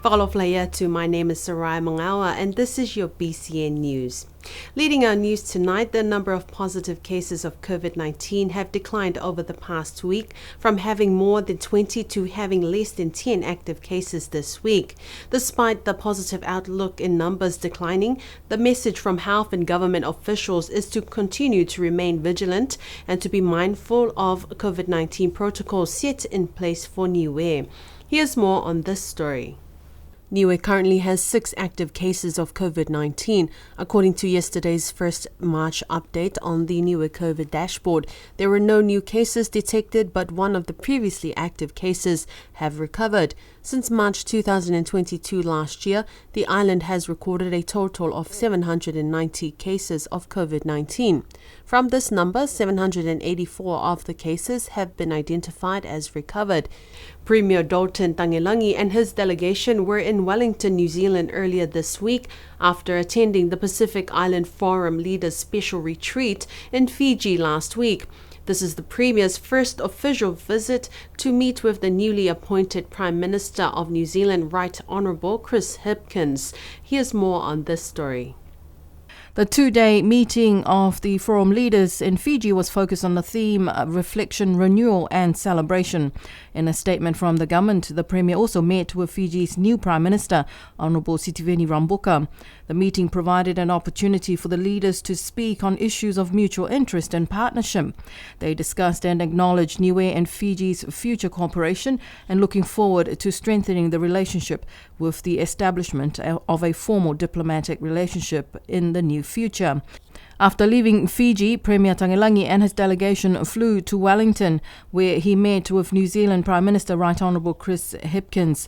Whakaloflaiatu, my name is Sarai Mangawa and this is your BCN News. Leading our news tonight, the number of positive cases of COVID-19 have declined over the past week, from having more than 20 to having less than 10 active cases this week. Despite the positive outlook in numbers declining, the message from health and government officials is to continue to remain vigilant and to be mindful of COVID-19 protocols set in place for Niue. Here's more on this story. Niue currently has 6 active cases of COVID-19. According to yesterday's 1st March update on the Niue COVID dashboard, there were no new cases detected, but one of the previously active cases have recovered. Since March 2022 last year, the island has recorded a total of 790 cases of COVID-19. From this number, 784 of the cases have been identified as recovered. Premier Dalton Tangelangi and his delegation were in Wellington, New Zealand earlier this week after attending the Pacific Island Forum Leaders Special Retreat in Fiji last week. This is the Premier's first official visit to meet with the newly appointed Prime Minister of New Zealand, Right Honourable Chris Hipkins. Here's more on this story. The 2-day meeting of the Forum leaders in Fiji was focused on the theme Reflection, Renewal and Celebration. In a statement from the government, the Premier also met with Fiji's new Prime Minister, Honourable Sitiveni Rabuka. The meeting provided an opportunity for the leaders to speak on issues of mutual interest and partnership. They discussed and acknowledged Niue and Fiji's future cooperation and looking forward to strengthening the relationship with the establishment of a formal diplomatic relationship in the near future. After leaving Fiji, Premier Tangelangi and his delegation flew to Wellington, where he met with New Zealand Prime Minister Right Honourable Chris Hipkins.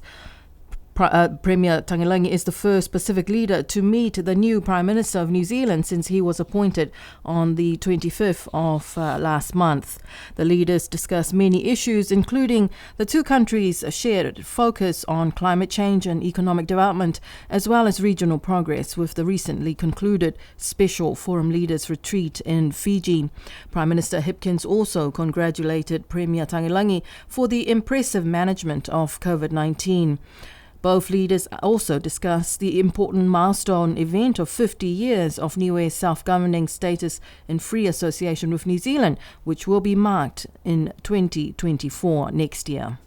Premier Tangelangi is the first Pacific leader to meet the new Prime Minister of New Zealand since he was appointed on the 25th of last month. The leaders discussed many issues, including the two countries' shared focus on climate change and economic development, as well as regional progress with the recently concluded Special Forum Leaders Retreat in Fiji. Prime Minister Hipkins also congratulated Premier Tangelangi for the impressive management of COVID-19. Both leaders also discussed the important milestone event of 50 years of Niue's self-governing status in free association with New Zealand, which will be marked in 2024 next year.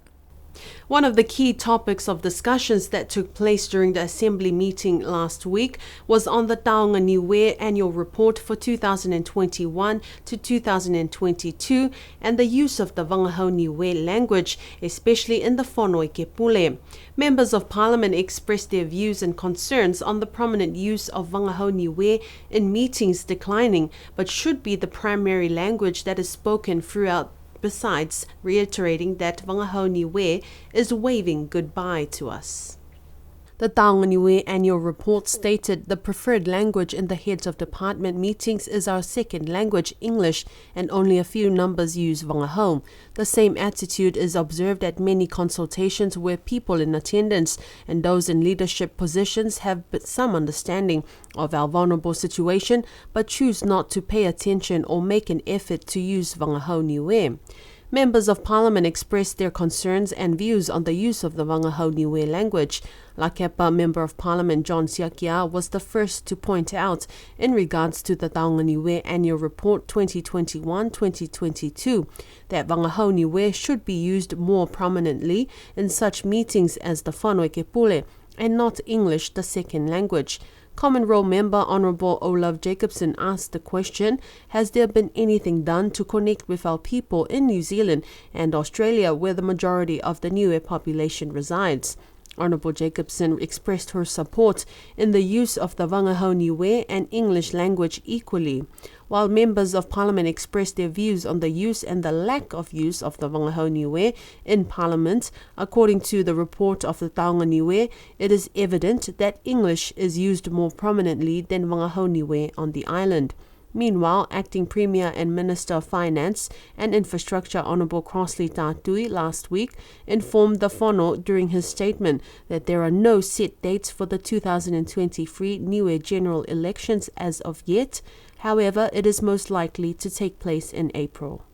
One of the key topics of discussions that took place during the Assembly meeting last week was on the Taonga Niue Annual Report for 2021 to 2022 and the use of the Wangahau Niue language, especially in the Whanoi Kepule. Members of Parliament expressed their views and concerns on the prominent use of Wangahau Niue in meetings declining, but should be the primary language that is spoken throughout, besides reiterating that Wangahau Niue is waving goodbye to us. The Taonga Niue Annual Report stated the preferred language in the heads of department meetings is our second language, English, and only a few numbers use Wangahau. The same attitude is observed at many consultations where people in attendance and those in leadership positions have some understanding of our vulnerable situation but choose not to pay attention or make an effort to use Wangahau Niue. Members of Parliament expressed their concerns and views on the use of the Wangahau Niue language. Lakepa Member of Parliament John Siakia was the first to point out, in regards to the Taonga Niue Annual Report 2021-2022, that Wangahau Niue should be used more prominently in such meetings as the Whanoi Kepule, and not English, the second language. Common Role Member Honourable Olaf Jacobson asked the question, has there been anything done to connect with our people in New Zealand and Australia where the majority of the Niue population resides? Honourable Jacobson expressed her support in the use of the Wangahau Niue and English language equally, while members of Parliament expressed their views on the use and the lack of use of the Wangahau Niue in Parliament. According to the report of the Taonga Niue, it is evident that English is used more prominently than Wangahau Niue on the island. Meanwhile, Acting Premier and Minister of Finance and Infrastructure Honourable Crossley Tatui last week informed the Whānau during his statement that there are no set dates for the 2023 Niue general elections as of yet. However, it is most likely to take place in April.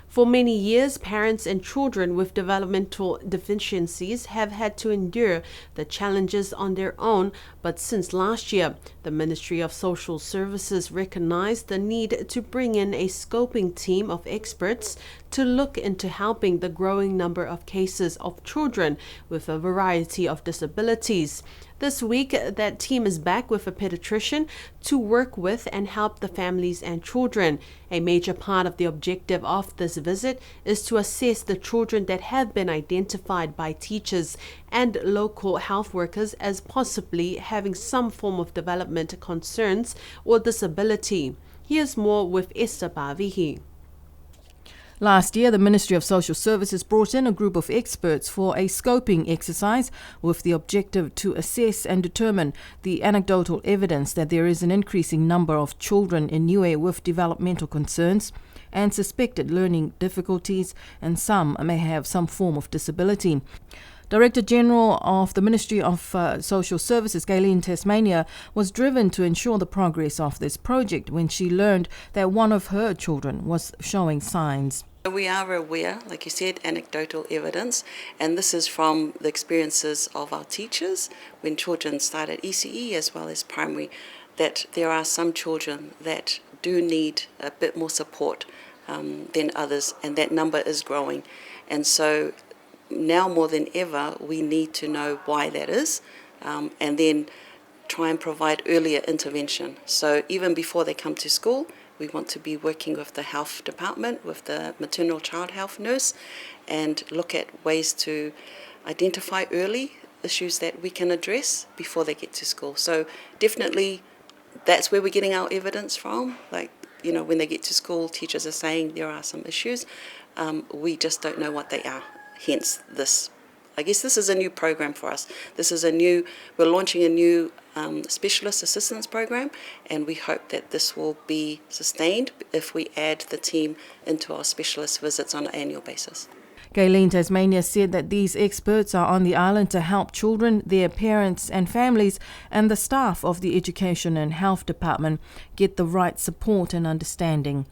For many years, parents and children with developmental deficiencies have had to endure the challenges on their own, but since last year, the Ministry of Social Services recognized the need to bring in a scoping team of experts to look into helping the growing number of cases of children with a variety of disabilities. This week, that team is back with a pediatrician to work with and help the families and children. A major part of the objective of this visit is to assess the children that have been identified by teachers and local health workers as possibly having some form of development concerns or disability. Here's more with Esther Bavihi. Last year, the Ministry of Social Services brought in a group of experts for a scoping exercise with the objective to assess and determine the anecdotal evidence that there is an increasing number of children in Niue with developmental concerns and suspected learning difficulties, and some may have some form of disability. Director General of the Ministry of Social Services, Gayleen Tasmania, was driven to ensure the progress of this project when she learned that one of her children was showing signs. We are aware, like you said, anecdotal evidence, and this is from the experiences of our teachers when children start at ECE as well as primary, that there are some children that do need a bit more support than others, and that number is growing. And so now more than ever, we need to know why that is, and then try and provide earlier intervention. So even before they come to school, we want to be working with the health department, with the maternal child health nurse, and look at ways to identify early issues that we can address before they get to school. So definitely that's where we're getting our evidence from. Like, you know, when they get to school, teachers are saying there are some issues. We just don't know what they are. Hence this. I guess this is a new program for us. We're launching a new specialist assistance program, and we hope that this will be sustained if we add the team into our specialist visits on an annual basis. Gayleen Tasmania said that these experts are on the island to help children, their parents and families, and the staff of the Education and Health Department get the right support and understanding.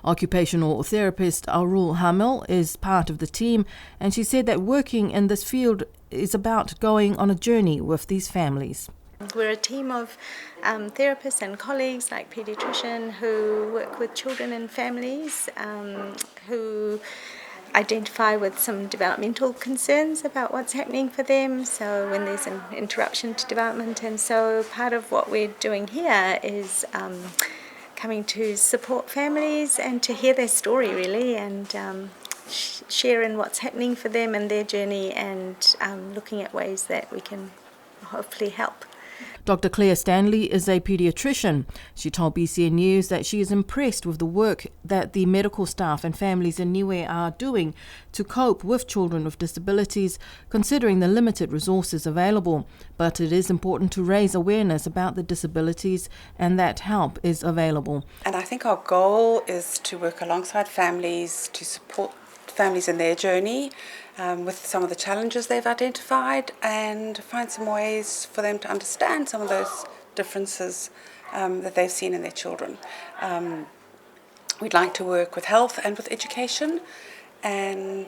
Occupational therapist Aurul Hamel is part of the team, and she said that working in this field is about going on a journey with these families. We're a team of therapists and colleagues like paediatrician who work with children and families who identify with some developmental concerns about what's happening for them, so when there's an interruption to development. And so part of what we're doing here is coming to support families and to hear their story really, and share in what's happening for them and their journey, and looking at ways that we can hopefully help. Dr. Claire Stanley is a paediatrician. She told BCN News that she is impressed with the work that the medical staff and families in Niue are doing to cope with children with disabilities, considering the limited resources available. But it is important to raise awareness about the disabilities and that help is available. And I think our goal is to work alongside families to support families in their journey with some of the challenges they've identified, and find some ways for them to understand some of those differences that they've seen in their children. We'd like to work with health and with education, and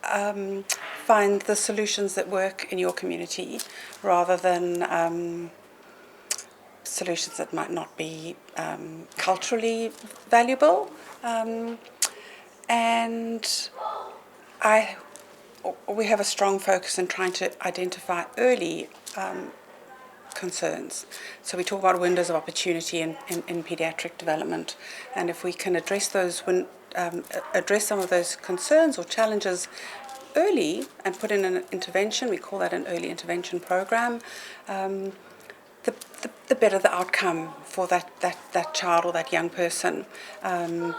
find the solutions that work in your community rather than solutions that might not be culturally valuable. And we have a strong focus in trying to identify early concerns. So we talk about windows of opportunity in paediatric development, and if we can address those, address some of those concerns or challenges early and put in an intervention, we call that an early intervention program, the better the outcome for that child or that young person. And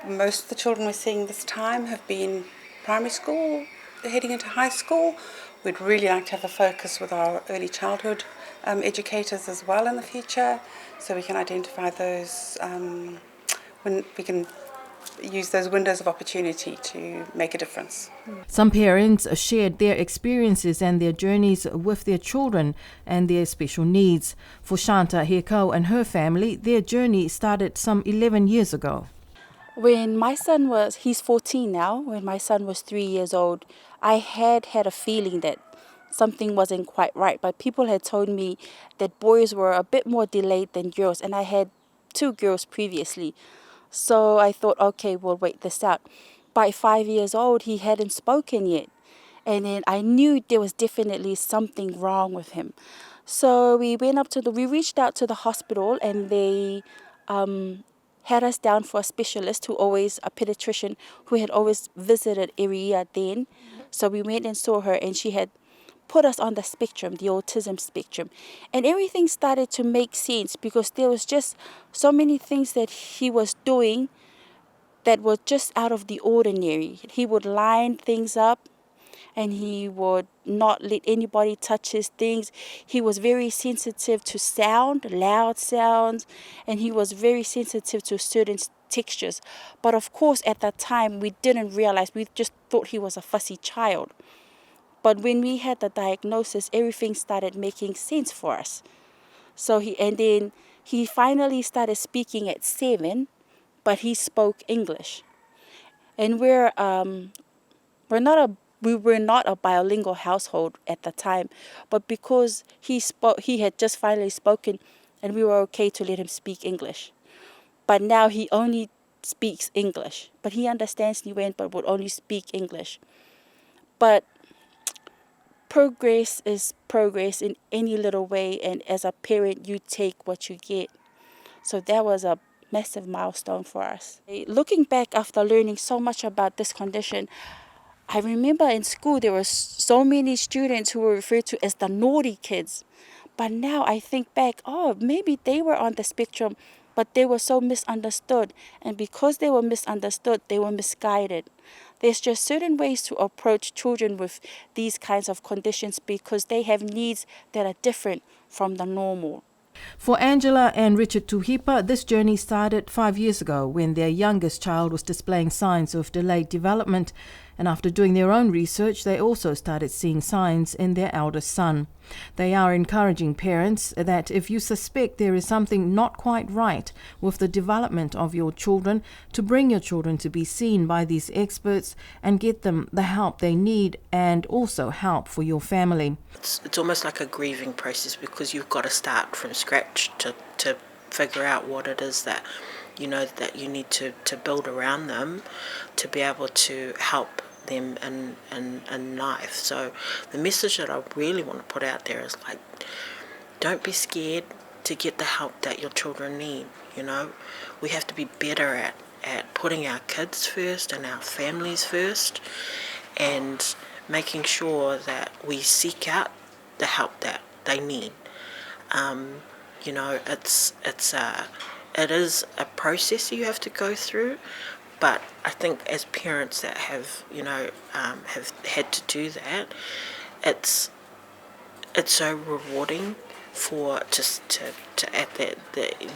most of the children we're seeing this time have been primary school, heading into high school. We'd really like to have a focus with our early childhood educators as well in the future, so we can identify those when we can use those windows of opportunity to make a difference. Some parents shared their experiences and their journeys with their children and their special needs. For Shanta Hekau and her family, their journey started some 11 years ago. When my son he's 14 now, when my son was 3 years old, I had a feeling that something wasn't quite right. But people had told me that boys were a bit more delayed than girls, and I had 2 girls previously. So I thought, okay, we'll wait this out. By 5 years old, he hadn't spoken yet. And then I knew there was definitely something wrong with him. So we reached out to the hospital, and they had us down for a specialist a pediatrician who had always visited Iriia then. So we went and saw her, and she had put us on the spectrum, the autism spectrum. And everything started to make sense because there was just so many things that he was doing that were just out of the ordinary. He would line things up, and he would not let anybody touch his things. He was very sensitive to sound, loud sounds, and he was very sensitive to certain textures. But of course, at that time, we didn't realize, we just thought he was a fussy child. But when we had the diagnosis, everything started making sense for us. So he finally started speaking at 7, but he spoke English. And we were not a bilingual household at the time, but because he had just finally spoken, and we were okay to let him speak English. But now he only speaks English, but he understands Niuean, but would only speak English. But progress is progress in any little way, and as a parent, you take what you get. So that was a massive milestone for us. Looking back after learning so much about this condition, I remember in school there were so many students who were referred to as the naughty kids. But now I think back, maybe they were on the spectrum, but they were so misunderstood. And because they were misunderstood, they were misguided. There's just certain ways to approach children with these kinds of conditions because they have needs that are different from the normal. For Angela and Richard Tuhipa, this journey started 5 years ago when their youngest child was displaying signs of delayed development, and after doing their own research, they also started seeing signs in their eldest son. They are encouraging parents that if you suspect there is something not quite right with the development of your children, to bring your children to be seen by these experts and get them the help they need and also help for your family. It's almost like a grieving process because you've got to start from scratch to figure out what it is that you know that you need to build around them to be able to help them in life. So the message that I really want to put out there is like, don't be scared to get the help that your children need. You know, we have to be better at putting our kids first and our families first, and making sure that we seek out the help that they need. You know, it is a process you have to go through, but I think as parents that have had to do that, it's so rewarding for just to at that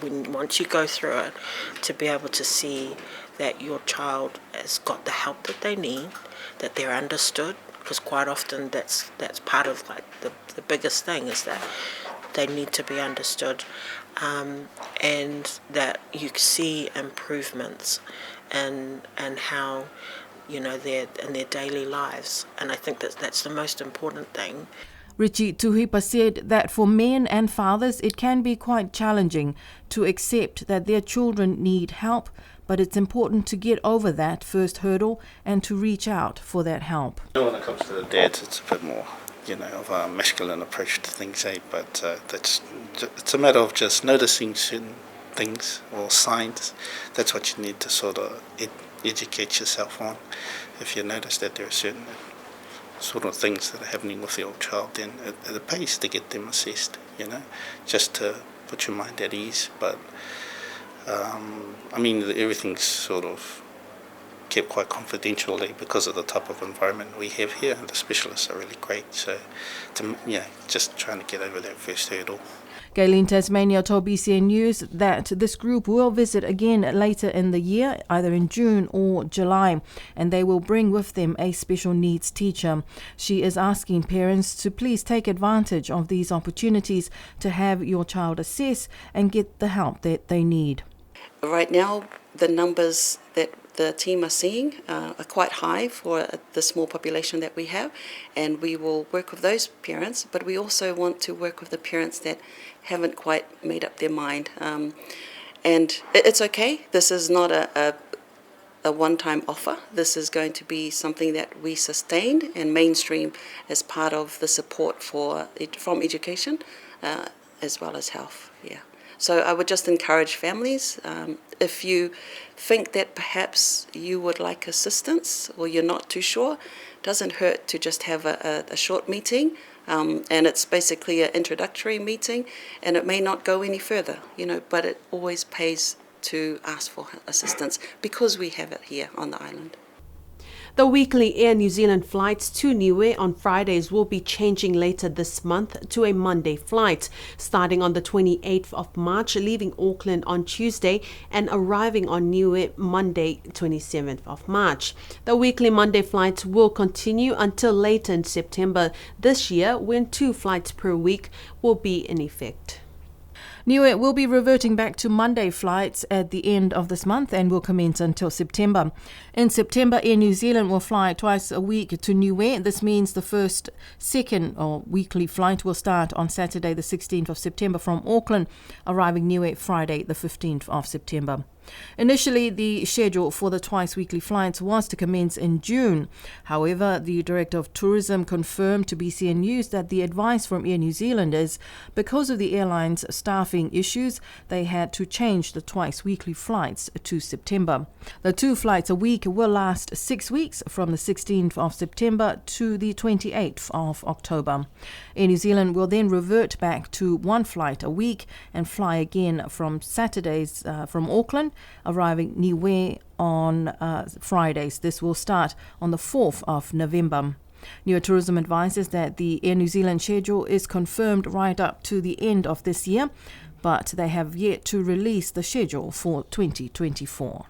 when once you go through it, to be able to see that your child has got the help that they need, that they're understood, because quite often that's part of like the biggest thing is that they need to be understood, and that you see improvements and how they're in their daily lives, and I think that's the most important thing. Richie Tuhipa said that for men and fathers it can be quite challenging to accept that their children need help, but it's important to get over that first hurdle and to reach out for that help. When it comes to the dads, it's a bit more, of a masculine approach to things, but it's a matter of just noticing certain things or signs. That's what you need to sort of educate yourself on. If you notice that there are certain sort of things that are happening with your child, then it pays to get them assessed, just to put your mind at ease. But everything's sort of kept quite confidentially because of the type of environment we have here, and the specialists are really great. So, just trying to get over that first hurdle. Gayleen Tasmania told BCN News that this group will visit again later in the year, either in June or July, and they will bring with them a special needs teacher. She is asking parents to please take advantage of these opportunities to have your child assess and get the help that they need. Right now, the numbers that the team are seeing are quite high for the small population that we have, and we will work with those parents, but we also want to work with the parents that haven't quite made up their mind. And it's okay. This is not a one-time offer. This is going to be something that we sustain and mainstream as part of the support from education as well as health. Yeah. So I would just encourage families, if you think that perhaps you would like assistance or you're not too sure, it doesn't hurt to just have a short meeting, and it's basically an introductory meeting, and it may not go any further, but it always pays to ask for assistance because we have it here on the island. The weekly Air New Zealand flights to Niue on Fridays will be changing later this month to a Monday flight, starting on the 28th of March, leaving Auckland on Tuesday and arriving on Niue Monday, 27th of March. The weekly Monday flights will continue until later in September this year, when 2 flights per week will be in effect. Niue will be reverting back to Monday flights at the end of this month and will commence until September. In September, Air New Zealand will fly twice a week to Niue. This means the second weekly flight will start on Saturday the 16th of September from Auckland, arriving Niue Friday the 15th of September. Initially, the schedule for the twice-weekly flights was to commence in June. However, the Director of Tourism confirmed to BCN News that the advice from Air New Zealand is because of the airline's staffing issues, they had to change the twice-weekly flights to September. The 2 flights a week will last 6 weeks, from the 16th of September to the 28th of October. Air New Zealand will then revert back to 1 flight a week and fly again from Saturdays from Auckland, arriving Niue on Fridays. This will start on the 4th of November. Niue Tourism advises that the Air New Zealand schedule is confirmed right up to the end of this year, but they have yet to release the schedule for 2024.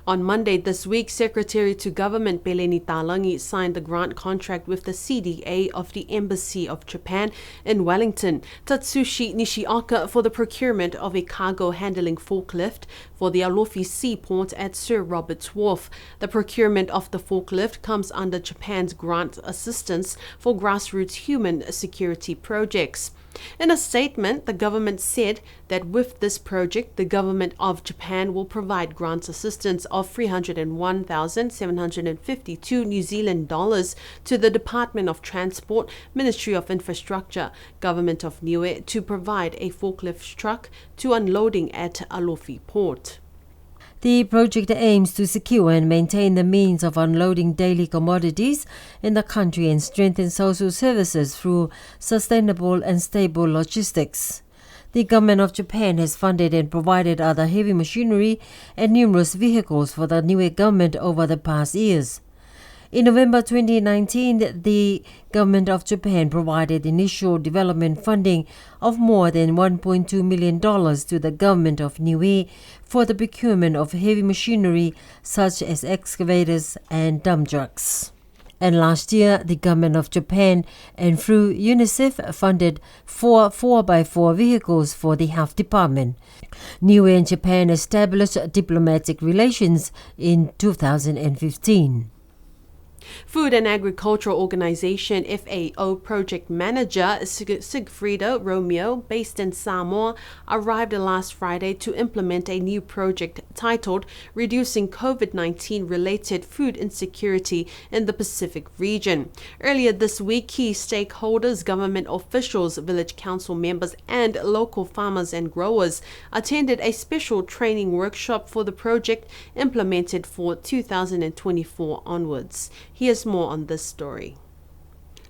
On Monday this week, Secretary to Government Peleni Talangi signed the grant contract with the CDA of the Embassy of Japan in Wellington, Tatsushi Nishioka, for the procurement of a cargo handling forklift for the Alofi Seaport at Sir Robert's Wharf. The procurement of the forklift comes under Japan's grant assistance for grassroots human security projects. In a statement, the government said that with this project, the government of Japan will provide grant assistance of 301,752 New Zealand dollars to the Department of Transport, Ministry of Infrastructure, Government of Niue, to provide a forklift truck to unloading at Alofi Port. The project aims to secure and maintain the means of unloading daily commodities in the country and strengthen social services through sustainable and stable logistics. The government of Japan has funded and provided other heavy machinery and numerous vehicles for the Niue government over the past years. In November 2019, the government of Japan provided initial development funding of more than $1.2 million to the government of Niue for the procurement of heavy machinery such as excavators and dump trucks. And last year, the government of Japan and through UNICEF funded 4 4x4 vehicles for the health department. Niue and Japan established diplomatic relations in 2015. Food and Agricultural Organization FAO project manager Sigfrida Romeo, based in Samoa, arrived last Friday to implement a new project titled Reducing COVID-19 Related Food Insecurity in the Pacific Region. Earlier this week, key stakeholders, government officials, village council members, and local farmers and growers attended a special training workshop for the project implemented for 2024 onwards. Here's more on this story.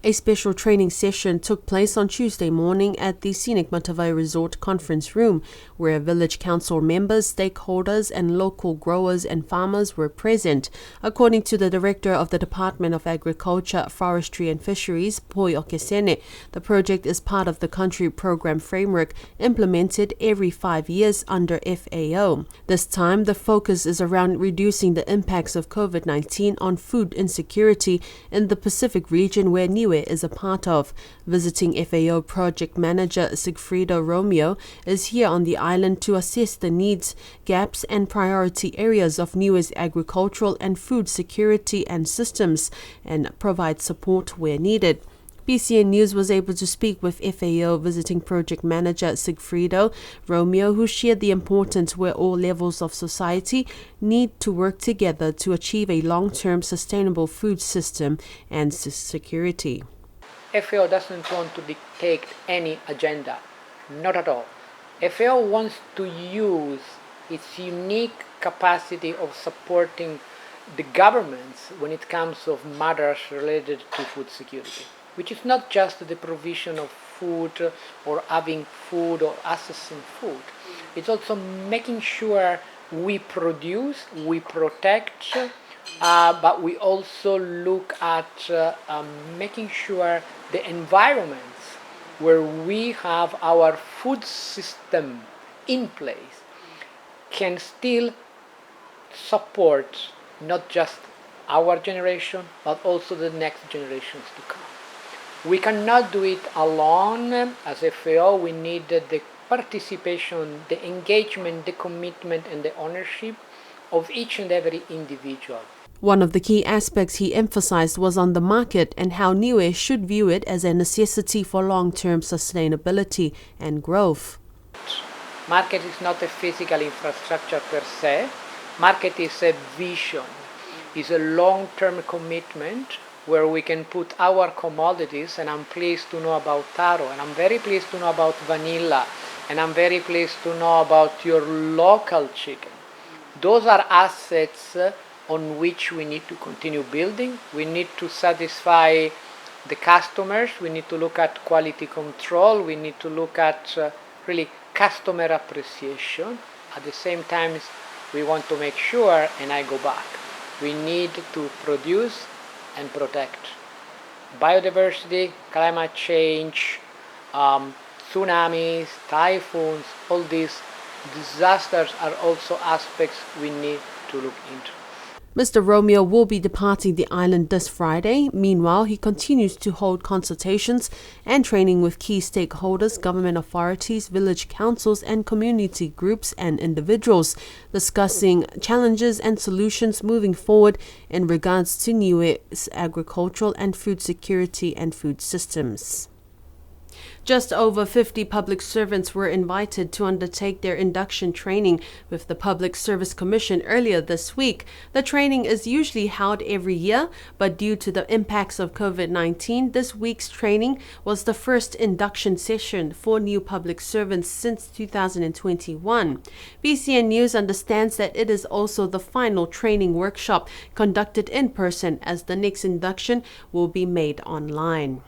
A special training session took place on Tuesday morning at the Scenic Matavai Resort Conference Room, where village council members, stakeholders and local growers and farmers were present. According to the Director of the Department of Agriculture, Forestry and Fisheries, Poi Okesene, the project is part of the country program framework implemented every 5 years under FAO. This time, the focus is around reducing the impacts of COVID-19 on food insecurity in the Pacific region where Niue is a part of. Visiting FAO project manager Sigfrido Romeo is here on the island to assess the needs, gaps and priority areas of Niue's agricultural and food security and systems and provide support where needed. BCN News was able to speak with FAO visiting project manager Sigfrido Romeo, who shared the importance where all levels of society need to work together to achieve a long-term sustainable food system and security. FAO doesn't want to dictate any agenda, not at all. FAO wants to use its unique capacity of supporting the governments when it comes to matters related to food security, which is not just the provision of food or having food or accessing food. It's also making sure we produce, we protect, but we also look at making sure the environments where we have our food system in place can still support not just our generation, but also the next generations to come. We cannot do it alone. As FAO, we need the participation, the engagement, the commitment, and the ownership of each and every individual. One of the key aspects he emphasized was on the market and how Niue should view it as a necessity for long-term sustainability and growth. Market is not a physical infrastructure per se. Market is a vision, is a long-term commitment where we can put our commodities, and I'm pleased to know about taro, and I'm very pleased to know about vanilla, and I'm very pleased to know about your local chicken. Those are assets on which we need to continue building. We need to satisfy the customers. We need to look at quality control. We need to look at really customer appreciation. At the same time, we want to make sure, and I go back, we need to produce and protect. Biodiversity, climate change, tsunamis, typhoons, all these disasters are also aspects we need to look into. Mr. Romeo will be departing the island this Friday. Meanwhile, he continues to hold consultations and training with key stakeholders, government authorities, village councils and community groups and individuals, discussing challenges and solutions moving forward in regards to Niue's agricultural and food security and food systems. Just over 50 public servants were invited to undertake their induction training with the Public Service Commission earlier this week. The training is usually held every year, but due to the impacts of COVID-19, this week's training was the first induction session for new public servants since 2021. BCN News understands that it is also the final training workshop conducted in person, as the next induction will be made online.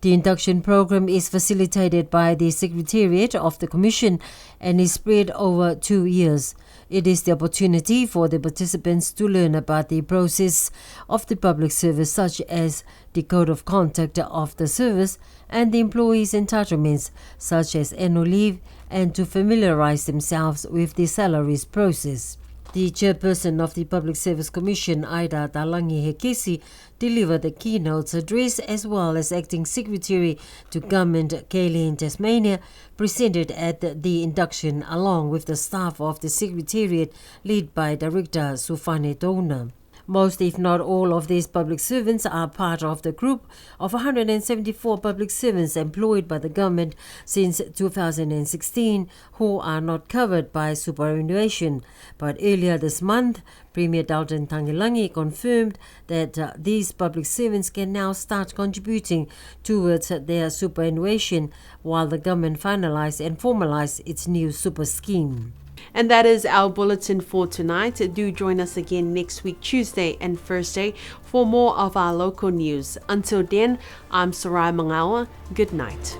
The induction program is facilitated by the Secretariat of the Commission and is spread over 2 years. It is the opportunity for the participants to learn about the process of the public service, such as the code of conduct of the service and the employees' entitlements, such as annual leave, and to familiarize themselves with the salaries process. The chairperson of the Public Service Commission, Aida Talangi Hekesi, delivered the keynote address, as well as acting secretary to Government Kaylee in Tasmania, presented at the induction along with the staff of the Secretariat led by Director Sufane Dona. Most, if not all, of these public servants are part of the group of 174 public servants employed by the government since 2016 who are not covered by superannuation. But earlier this month, Premier Dalton Tangilangi confirmed that these public servants can now start contributing towards their superannuation while the government finalises and formalises its new super scheme. And that is our bulletin for tonight. Do join us again next week, Tuesday and Thursday, for more of our local news. Until then, I'm Sarai Mangawa. Good night.